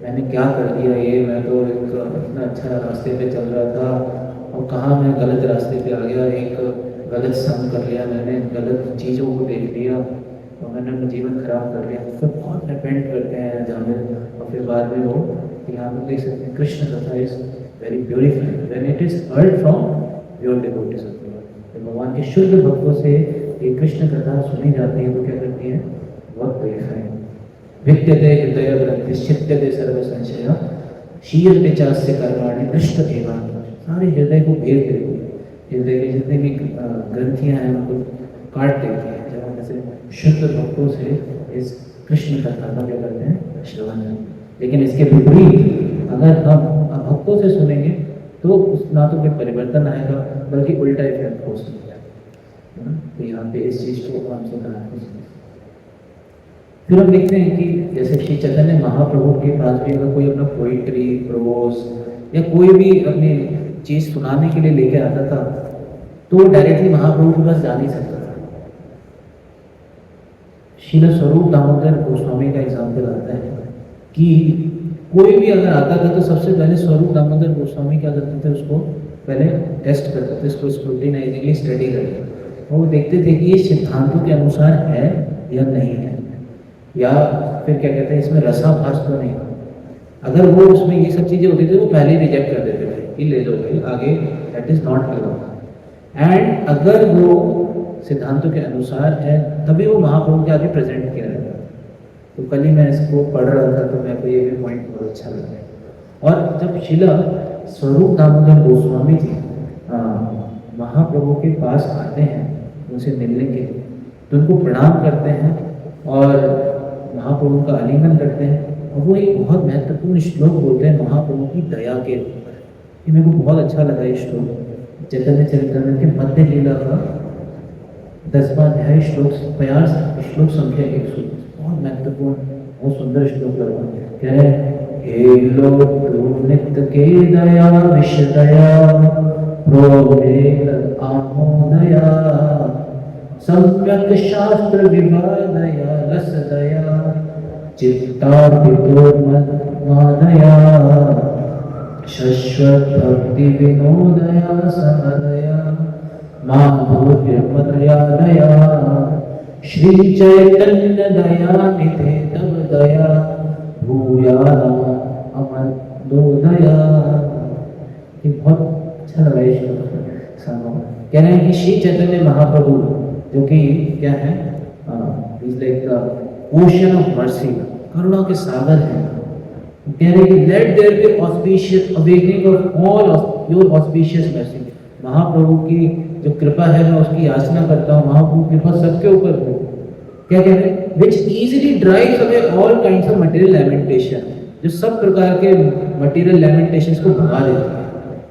[SPEAKER 1] मैंने क्या कर दिया ये, मैं तो एक इतना अच्छा रास्ते पे चल रहा था और कहाँ मैं गलत रास्ते पे आ गया, एक गलत संग कर लिया मैंने, गलत चीज़ों को देख लिया और मैंने अपना जीवन खराब कर लिया। तो बहुत रिपेंट करते हैं जामिल, और फिर बाद में वो यहाँ पर देख सकते हैं कृष्ण कथा is very purifying when it is heard from pure devotees of God. भगवान के शुद्ध भक्तों से ये कृष्ण कथा सुनी जाती है तो क्या करती है, बहुत प्योरीफाइंग। विद्यते हृदय ग्रंथिश्चित्यते सर्व संशय शीयते चास्य कर्माणि दृष्ट एवं। सारे हृदय को भेद देती है, हृदय के जितने भी ग्रंथियां हैं उनको काट देती है। जब हम ऐसे शुद्ध भक्तों से इस कृष्ण कथा का क्या करते हैं, श्रवण। लेकिन इसके विपरीत अगर हम भक्तों से सुनेंगे तो ना तो कोई परिवर्तन आएगा बल्कि उल्टा इफेक्ट हो सकता है। तो यहाँ पे इस चीज को हम सुना। फिर हम देखते हैं कि जैसे श्री चैतन्य महाप्रभु के पास भी अगर कोई अपना पोइट्री, प्रोज या कोई भी अपनी चीज सुनाने के लिए लेके आता था तो डायरेक्टली महाप्रभु के पास जा नहीं सकता था। श्रील स्वरूप दामोदर गोस्वामी का एग्जाम्पल आता है कि कोई भी अगर आता था तो सबसे पहले स्वरूप दामोदर गोस्वामी क्या करते थे, उसको पहले टेस्ट करते थे, इसको स्क्रूटिनाइजिंगली स्टडी करते थे। वो देखते थे कि ये सिद्धांतों के अनुसार है या नहीं है, या फिर क्या कहते हैं इसमें रसाभास तो नहीं। अगर वो उसमें ये सब चीज़ें होती थी वो पहले ही रिजेक्ट कर देते थे कि ले लो भाई आगे, that is not allowed. And अगर वो सिद्धांतों के अनुसार है तभी वो महाप्रभु के आगे प्रेजेंट किया जाता है। तो कल ही मैं इसको पढ़ रहा था तो मेरे को ये भी पॉइंट बहुत अच्छा लगा। और जब शिला स्वरूप दामोदर गोस्वामी जी महाप्रभु के पास आते हैं उनसे मिलने के लिए, तो उनको प्रणाम करते हैं और महाप्रभु का आलिंगन करते हैं, और वो एक बहुत महत्वपूर्ण श्लोक बोलते हैं महाप्रभु की दया के ऊपर। ये मेरे को बहुत अच्छा लगा ये श्लोक, चैतन्य चरितामृत के मध्य लीला का 10वां अध्याय श्लोक संख्या 100। बहुत महत्वपूर्ण, बहुत सुंदर श्लोक लगा। कह रहे हैं, हे लोक नित्य के दया विष दया प्रोमेद आमोदया सम्यक शास्त्र विवादया रस दया चित्तार्पितो मदया शाश्वत भक्ति विनोदया समदया माधुर्यमदया दया श्री चैतन्य दया निधे तव दया भूयाना अमदोदया। ये बहुत अच्छा लगा ये श्लोक। कह रहे हैं कि श्री चैतन्य महाप्रभु जो कि क्या है, is like the ocean of mercy, करुणा के सागर हैं। कह रहे हैं कि let there be auspicious awakening of all your auspicious mercy. Mahaprabhu की जो कृपा है मैं उसकी याचना करता हूँ, महाप्रभु की कृपा सबके ऊपर हो। क्या कह रहे हैं, which easily drives away all kinds of material lamentation, जो सब प्रकार के मटेरियल लैमेंटेशंस को भगा देती है,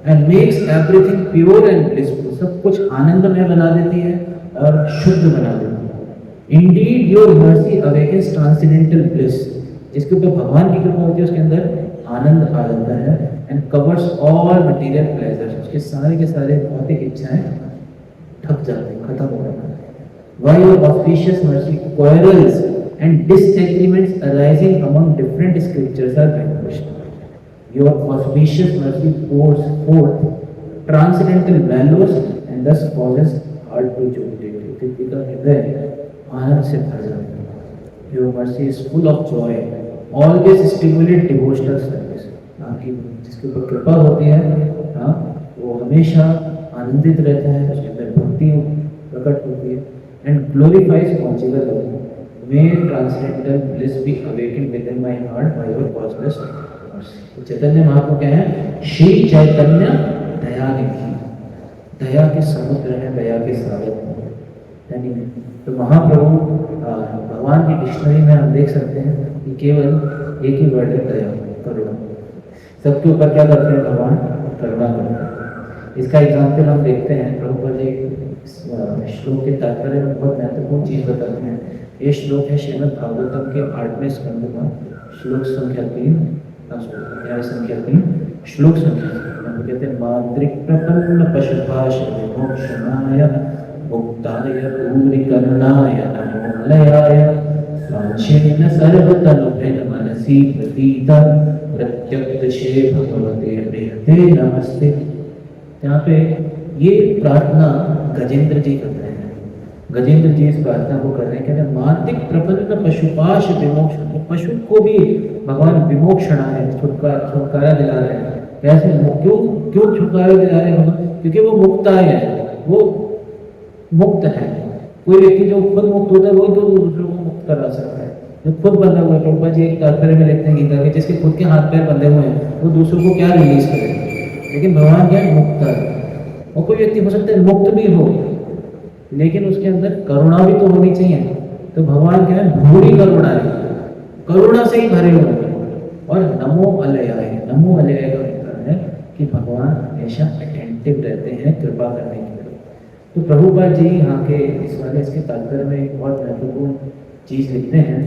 [SPEAKER 1] and makes everything pure and blissful, सब कुछ आनंदमय बना देती है और शुद्ध बना देती है। Indeed your mercy awakens transcendental bliss, जिसके ऊपर भगवान की कृपा होती है उसके अंदर आनंद आ जाता है, and covers all material pleasures, उसके सारे के सारे भौतिक इच्छाएं ढक जाते हैं, खत्म हो जाते हैं। While your auspicious mercy quarrels and disagreements arising among different scriptures are vanquished, your auspicious mercy pours forth transcendental valors and thus causes heart to jubilate. इसका हृदय आनंद से भर जाता है। Your mercy is full of joy, always stimulate devotional service. आपकी जिसके ऊपर कृपा होती है, हाँ, वो हमेशा आनंदित रहता है, उसके अंदर भक्ति प्रकट होती है, and glorifies conjugal love. May transcendental bliss be awakened within my heart by your causeless mercy. Chaitanya Mahaprabhu क्या है, श्री चैतन्य दयानिधि, दया के समुद्र है, दया के सागर। यानी तो महाप्रभु भगवान की डिक्शनरी में हम देख सकते हैं कि केवल एक ही वर्ड है, दया, करुणा। सबके ऊपर क्या करते हैं भगवान, करुणा करते हैं। इसका एग्जाम्पल हम देखते हैं, प्रभुपाद जी श्लोक के तात्पर्य में बहुत महत्वपूर्ण चीज बताते हैं। ये श्लोक है श्रीमद् भागवतम के 8वें स्कंद का श्लोक संख्या 3, अध्याय संख्या 3, श्लोक संख्या 3। कहते हैं, माद्रिक प्रपन्न पशुभाष विमोक्षणाय मुक्ताय भूरि करुणाय नमोलयाय स्वाच्छेन सर्वतनुभेन मनसि प्रतीता प्रत्यक्षे भगवते प्रियते नमस्ते। यहाँ पे ये प्रार्थना गजेंद्र जी कर रहे हैं। गजेंद्र जी इस प्रार्थना को कर रहे हैं, कहते हैं, मार्तिक प्रपन्न पशुपाश विमोक्षण, पशु को भी भगवान विमोक्षण है, छुटकारा दिला रहे हैं। कैसे, क्यों छुटकारा दिला रहे हैं भगवान? क्योंकि वो मुक्ताय है, वो मुक्त है। कोई व्यक्ति जो खुद मुक्त होता है वो तो दूसरों को मुक्त करा सकता है। जो खुद बंधा हुआ है, प्रभुपाद जी एक तात्पर्य में लिखते हैं गीता के, जिसके खुद के हाथ पैर बंधे हुए हैं वो दूसरों को क्या रिलीज करेगा। लेकिन भगवान क्या है, मुक्त है। और कोई व्यक्ति हो सकता है मुक्त भी हो, लेकिन उसके अंदर करुणा भी तो होनी चाहिए। तो भगवान क्या है, भूरी करुणा है, करुणा से ही भरे हुए हैं। और नमो अलयाय, नमो अलयाय का मतलब है कि भगवान हमेशा अटेंटिव रहते हैं कृपा करने के लिए। तो प्रभुपाद जी यहाँ के इस वाले इसके तात्पर्य में एक बहुत महत्वपूर्ण चीज लिखते हैं।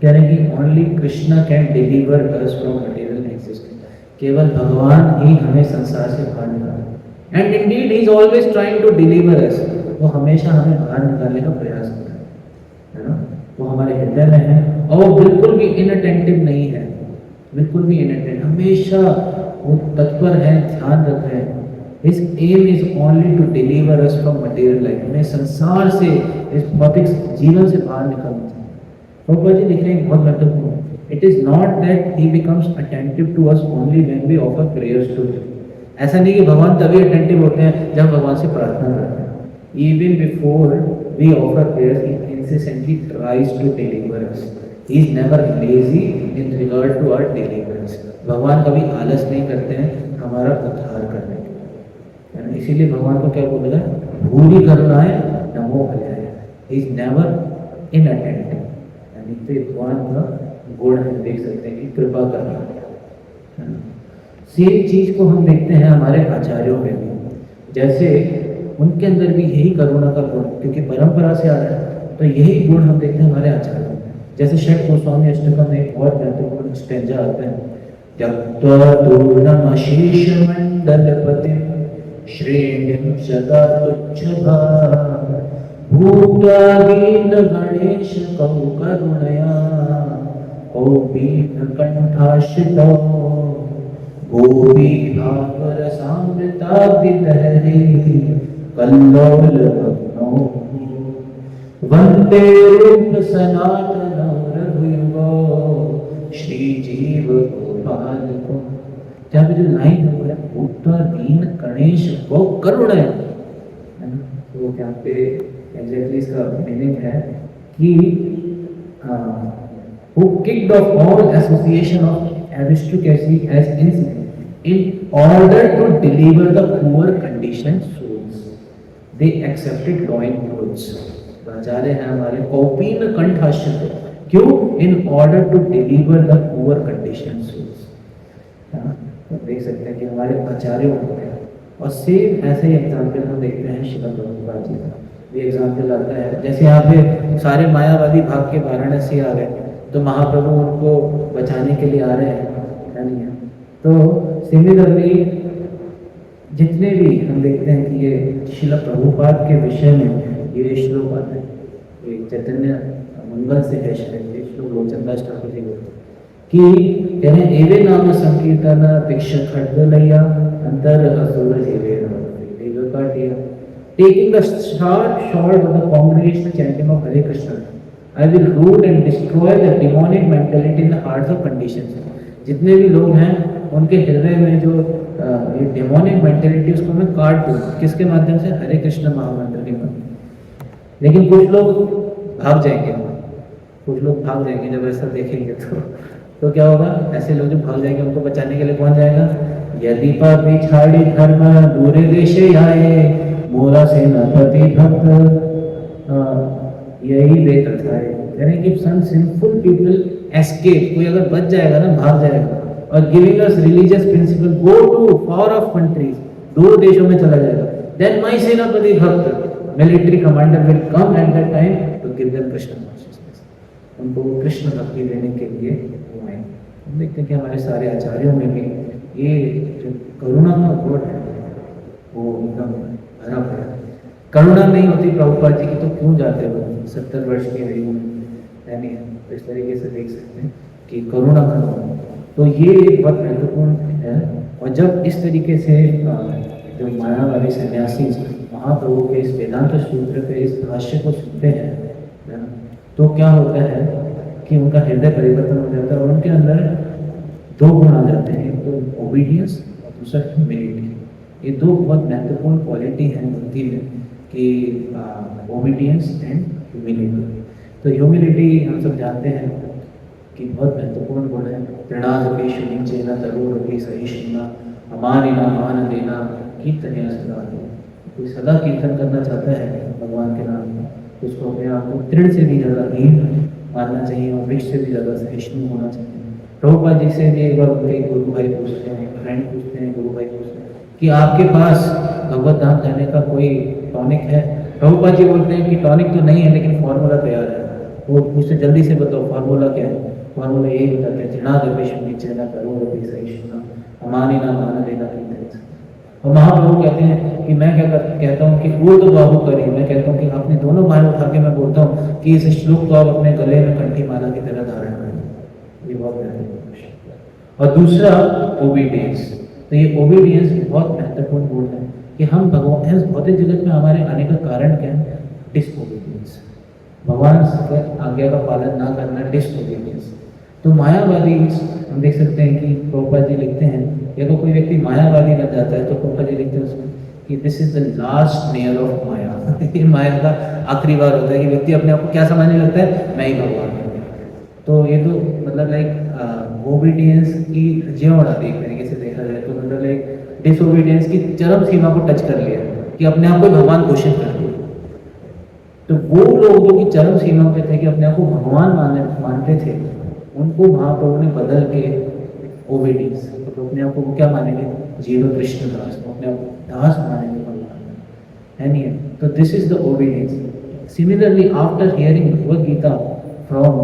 [SPEAKER 1] कह रहे हैं कि only Krishna can deliver us from material existence, केवल भगवान ही हमें संसार से बाहर निकाले। And indeed he is always trying to deliver us, वो हमेशा हमें बाहर निकालने का प्रयास करता है ना। वो हमारे हृदय में है और वो बिल्कुल भी इनअटेंटिव नहीं है, बिल्कुल भी इनअटेंटिव, हमेशा वो तत्पर है, ध्यान रख रहे हैं। His aim is only to deliver us from material life. हमें संसार से, इस भौतिक जीवन से बाहर निकालना चाहिए। प्रभुपाद जी लिख रहे हैं बहुत महत्वपूर्ण, It is not that he becomes attentive to us only when we offer prayers to him. ऐसा नहीं कि भगवान तभी attentive होते हैं जब भगवान से प्रार्थना करते हैं। Even before we offer prayers, he incessantly tries to deliver us. He is never lazy in regard to our deliverance. भगवान कभी आलस नहीं करते हैं हमारा उद्धार करने के। इसीलिए भगवान को क्या बोला जाए, भूरि करुणाए नमो भल्याय। He is never inattentive. यानी तो भगवान का गुण हम देख सकते हैं कि कृपा करना। सेम चीज को हम देखते हैं हमारे आचार्यों में भी, जैसे उनके अंदर भी यही करुणा का गुण, क्योंकि परंपरा से आ रहा है, तो यही गुण हम देखते हैं हमारे आचार्यों में। जैसे षट गोस्वामी अष्टकम में एक बहुत महत्वपूर्ण स्टेंजा आता है, त्यक्त्वा दूरमशेष मंडलपतिं श्रेणिं सदा तुच्छभाग भूत्वा दीन गणेश कौ करुणया कंठाश्रितो गोपी भागरसामृताब्धिलहरी कल्लोल भग्नो वंदे रूप सनातन रघुयुगो श्री जीव गोपाल को। जहाँ पे जो लाइन है भूत्वा दीन गणेश को करुणया, तो यहाँ पे एग्जैक्टली इसका मीनिंग है कि who kicked off all association of aristocracy as insignificant in order to deliver the poor conditioned souls. They accepted loin clothes. आचार्य हैं हमारे कौपीन कंठाश्रित, क्यों? In order to deliver the poor conditioned souls. तो देख सकते हैं कि हमारे आचार्य होते हैं। और सेम ऐसे ही एग्जाम्पल हम देखते हैं श्रील प्रभुपाद जी का भी एग्जाम्पल आता है। जैसे यहाँ पे सारे मायावादी भाग के वाराणसी आ गए, तो महाप्रभु उनको बचाने के लिए आ रहे हैं, नहीं है? तो सिमिलरली जितने भी हम देखते हैं कि ये श्रील प्रभुपाद के विषय में ये श्लोक आते हैं, एक चैतन्य मंगल से है शायद ये श्लोक लोचनदास ठाकुर जी बोलते कि कह रहे एवे नाम संकीर्तन भिक्ष खड्गलैया अंतर असुर जीवे देवकाटिया taking the sharp sword of the congregational chanting of Hare Krishna I will root and destroy the demonic mentality in the hearts of conditions. जितने भी लोग हैं उनके हृदय में जो ये डेमोनिक मेंटेलिटी उसको मैं काट दूँ, किसके माध्यम से? हरे कृष्ण महामंत्र के माध्यम। लेकिन कुछ लोग भाग जाएंगे, कुछ लोग भाग जाएंगे जब ऐसा देखेंगे तो क्या होगा? ऐसे लोग जो भाग जाएंगे उनको बचाने के लिए कौन जाएगा? यदि पापी छाड़ी धर्म दूरे देशे आए मोरा सेनापति भक्त यही वे कथा है। यानी कि सम सिंपल पीपल एस्केप, कोई अगर बच जाएगा ना, भाग जाएगा, और giving us religious principle go to far off countries, दूर देशों में चला जाएगा, then my senapati bhakta military commander will come at that time to give them Krishna consciousness, उनको कृष्ण भक्ति देने के लिए वो आए। हम देखते हैं कि हमारे सारे आचार्यों में भी ये जो करुणा का गुण है वो एकदम भरा पड़ा है। करुणा नहीं होती प्रभुपाद जी की तो क्यों जाते हो 70 वर्ष की आयु में, यानी तो इस तरीके से देख सकते हैं कि करुणा का गुण, तो ये एक बहुत महत्वपूर्ण है। और जब इस तरीके से जो मायावादी सन्यासी महाप्रभु के इस वेदांत सूत्र के इस भाष्य को सुनते हैं तो क्या होता है कि उनका हृदय परिवर्तन हो जाता है और उनके अंदर दो गुण आ जाते हैं, एक तो ओबीडियंस और दूसरा ह्यूमिलिटी। ये दो बहुत महत्वपूर्ण क्वालिटी हैं भक्ति में कि ओबीडियंस एंड ह्यूमिलिटी। तो ह्यूमिलिटी हम सब जानते हैं कि बहुत महत्वपूर्ण गुण है। प्रणादपि शुनिचेन तरोरपि सहिष्णुना अमानिना मान देना कीर्तनया सदा। कोई सदा कीर्तन करना चाहता है भगवान के नाम में, उसको अपने आप को तृण से भी ज़्यादा हीन मानना चाहिए और विष से भी ज़्यादा सहिष्णु होना चाहिए। प्रभुपाद जी से भी एक बार उनके गुरु भाई पूछते हैं, फ्रेंड पूछते हैं, गुरु भाई पूछते हैं कि आपके पास भगवत धाम जाने का कोई टॉनिक है? प्रभुपाद जी बोलते हैं कि टॉनिक तो नहीं है लेकिन फॉर्मूला तैयार है। वो पूछते जल्दी से बताओ फॉर्मूला क्या है? फॉर्मूला यही बताते हैं तृणादपि शुनिचेन तरोरपि सहिष्णुना अमानिना मान देना कीर्तनया। और महाप्रभु कहते हैं कि मैं क्या कहता हूँ कि ऊर्ध बाहु करी, मैं कहता हूँ कि अपने दोनों बाहें उठा के मैं बोलता हूँ कि इस श्लोक को आप अपने गले में कंठी माला की तरह धारण करें। ये बहुत महत्वपूर्ण। और दूसरा ओबीडियंस, तो ये ओबीडियंस बहुत महत्वपूर्ण गुण है। कि हम भगवान, भौतिक जगत में हमारे आने का कारण क्या है? डिसओबीडियंस, भगवान की आज्ञा का पालन ना करना, डिसओबीडियंस। तो मायावादी, हम देख सकते हैं कि प्रभुपाद जी लिखते हैं, या तो कोई व्यक्ति मायावादी बन जाता है तो प्रभुपाद जी लिखते हैं उसमें कि this is the last snare of maya. ये माया का आखिरी बार होता है कि व्यक्ति अपने आप को क्या समझने लगता है? मैं ही भगवान हूँ। तो ये तो मतलब लाइक ओबीडियंस की जीवन बनाती है, एक तरीके से देखा जाए तो, मतलब लाइक डिसओबीडियंस की चरम सीमा को टच कर लिया कि अपने आप को भगवान घोषित कर दिया। तो वो लोग जो कि चरम सीमा पे थे कि अपने आप को भगवान मानते थे, उनको महाप्रभु ने बदल के ओबीडियंस, तो अपने आप को क्या मानेंगे? जीव कृष्ण दास, तो अपने आप को दास मानेंगे भगवान, है नहीं है? तो this is the obedience. Similarly after hearing Bhagavad Gita from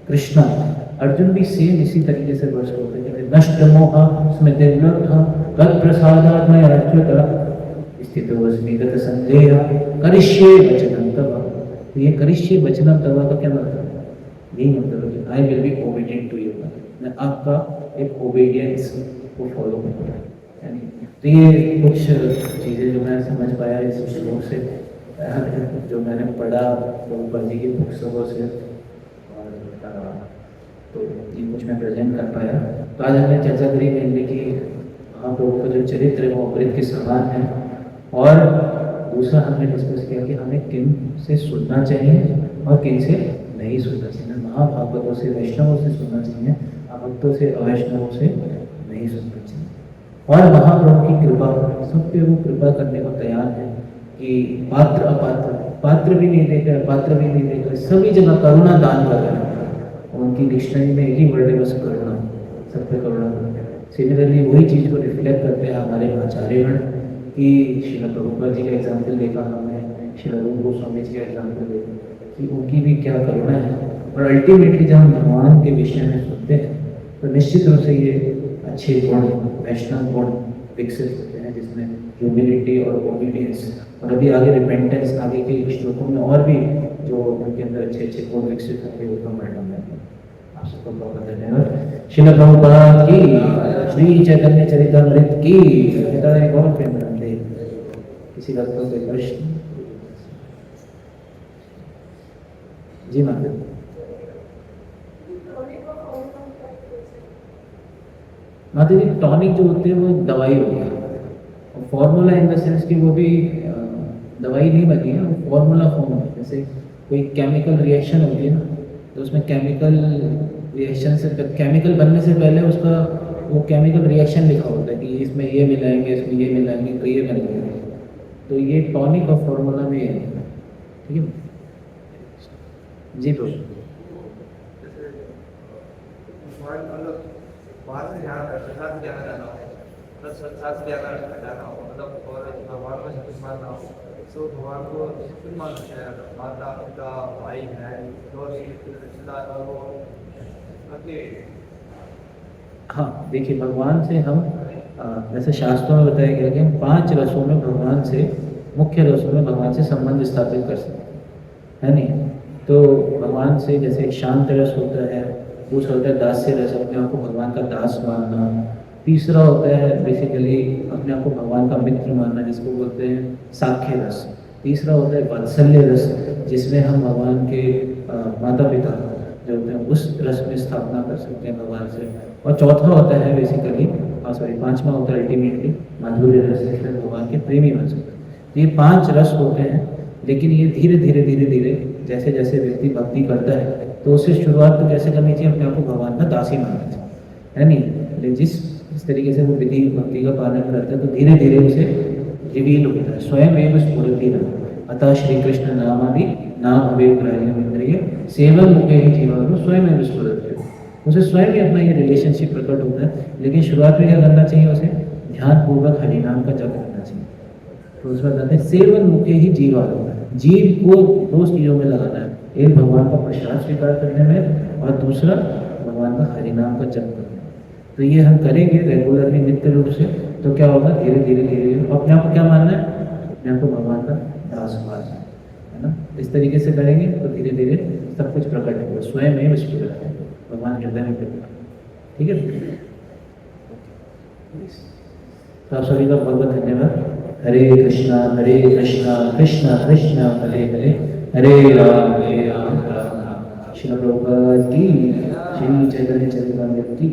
[SPEAKER 1] Krishna, Arjun भी सेम इसी तरीके से वर्ष होते हैं, नष्ट मोह स्मृति तत् प्रसादात्मय अच्युत स्थितोऽस्मि गत संदेह करिष्ये वचनं तव। तो ये करिष्ये वचनं तव का क्या मतलब है? यही मतलब है कि I will be obedient to you, मैं आपका एक ओबीडियंस को फॉलो करूंगा, यानी। तो ये कुछ चीज़ें जो मैं समझ पाया इस श्लोक से, जो मैंने पढ़ा प्रभुपाद जी की पुस्तकों से, तो ये कुछ मैं प्रेजेंट कर पाया। तो आज हमने चर्चा करी मेनली कि महाप्रभु का जो चरित्र है वो अमृत के समान है, और दूसरा हमने डिस्कस किया कि हमें किन से सुनना चाहिए और किन से नहीं सुनना चाहिए। महाभागवतों से, वैष्णवों से सुनना चाहिए, अभक्तों से, अवैष्णवों से नहीं सुनना चाहिए। और महाप्रभु की कृपा, सब पे वो कृपा करने को तैयार है कि पात्र अपात्र, पात्र भी नहीं देख रहे, पात्र भी नहीं देख रहे, सभी जगह करुणा दान कर रहे हैं। उनकी डिक्शनरी में एक ही वर्ड है बस, करुणा, सब पे करुणा। सिमिलरली वही चीज़ को रिफ्लेक्ट करते हैं हमारे आचार्यगण कि श्रील प्रभुपाद जी का एग्जाम्पल देखा हमने, श्रील रूप गोस्वामी जी का एग्जाम्पल देखा कि उनकी भी क्या करुणा है। और अल्टीमेटली जब हम भगवान के विषय में सुनते हैं तो निश्चित रूप से ये अच्छे गुण, वैष्णव गुण विकसित होते हैं, जिसमें ह्यूमिलिटी और ओबीडियंस, और अभी आगे रिपेंटेंस, आगे के श्लोकों में और भी जो उनके अंदर अच्छे अच्छे गुण विकसित होंगे वो तो वर्णन है। आप सबको बहुत धन्यवाद। श्रील प्रभुपाद की, श्री चैतन्य चरितामृत की। एक और प्रेम करते, किसी बात का कोई प्रश्न? जी माता। माता जी, टॉनिक जो होते हैं वो दवाई होती है, और फॉर्मूला इन द सेंस कि वो भी दवाई नहीं बनी है, वो फॉर्मूला फॉर्म है। जैसे कोई केमिकल रिएक्शन होती है ना, तो उसमें केमिकल रिएक्शन से, केमिकल बनने से पहले उसका वो केमिकल रिएक्शन लिखा होता है कि इसमें ये मिलाएंगे, इसमें ये मिलाएंगे तो ये बनेगा। तो ये टॉनिक और फॉर्मूला में है, ठीक है जी प्रभु।
[SPEAKER 2] तो भगवान को कुछ मानना चाहिए, माता पिता भाई बहन रिश्तेदार और वो अपने।
[SPEAKER 1] हाँ देखिए, भगवान से हम जैसे शास्त्रों में बताया गया कि हम 5 रसों में भगवान से, मुख्य रसों में भगवान से संबंध स्थापित कर सकते हैं, है नहीं? तो भगवान से जैसे एक शांत रस होता है, दूसरा होता है दास्य रस, अपने आप को भगवान का दास मानना। तीसरा होता है बेसिकली अपने आप को भगवान का मित्र मानना, जिसको बोलते हैं साख्य रस। तीसरा होता है वात्सल्य रस, जिसमें हम भगवान के माता पिता जो होते हैं उस रस में स्थापना कर सकते हैं भगवान से। और चौथा होता है बेसिकली, पांचवा होता है अल्टीमेटली माधुर्य रस, जिसमें भगवान के प्रेमी बन सकते हैं। तो ये 5 रस होते हैं, लेकिन ये धीरे धीरे धीरे धीरे जैसे जैसे व्यक्ति भक्ति करता है तो उससे शुरुआत तो कैसे करनी चाहिए? अपने आप को भगवान का दासी मानना चाहिए, है नहीं? लेकिन जिस तरीके से वो विधि भक्ति का पालन करता है तो धीरे धीरे उसे रिवील होता है, स्वयं एवं स्फुरति रहा। अतः श्री कृष्ण नामादि नाम अवेग ग्राह्यम इंद्रिय सेवन मुखे ही जीवन स्वयं एवं स्फुरति, उसे स्वयं ही अपना ये रिलेशनशिप प्रकट होता है। लेकिन शुरुआत में क्या करना चाहिए? उसे ध्यान पूर्वक हरिनाम का जप करना चाहिए। तो उसमें बताते हैं सेवन मुखे ही जीव आरोप है, जीव को 2 चीज़ों में लगाना है, एक भगवान का प्रसाद स्वीकार करने में और दूसरा भगवान का हरिनाम का जप करने में। तो ये हम करेंगे रेगुलरली, नित्य रूप से, तो क्या होगा? धीरे धीरे धीरे अपने आप को क्या मानना है? अपने आप को भगवान का दास मानना है ना? इस तरीके से करेंगे तो धीरे धीरे सब कुछ प्रकट होगा, स्वयं में स्फुरत है, भगवान हृदय में प्रकट। ठीक है, तो आप सभी का बहुत बहुत धन्यवाद। हरे कृष्णा कृष्णा कृष्णा हरे हरे, हरे राम राम राम। श्री प्रभुपाद की, श्री चैतन्य चरितामृत की।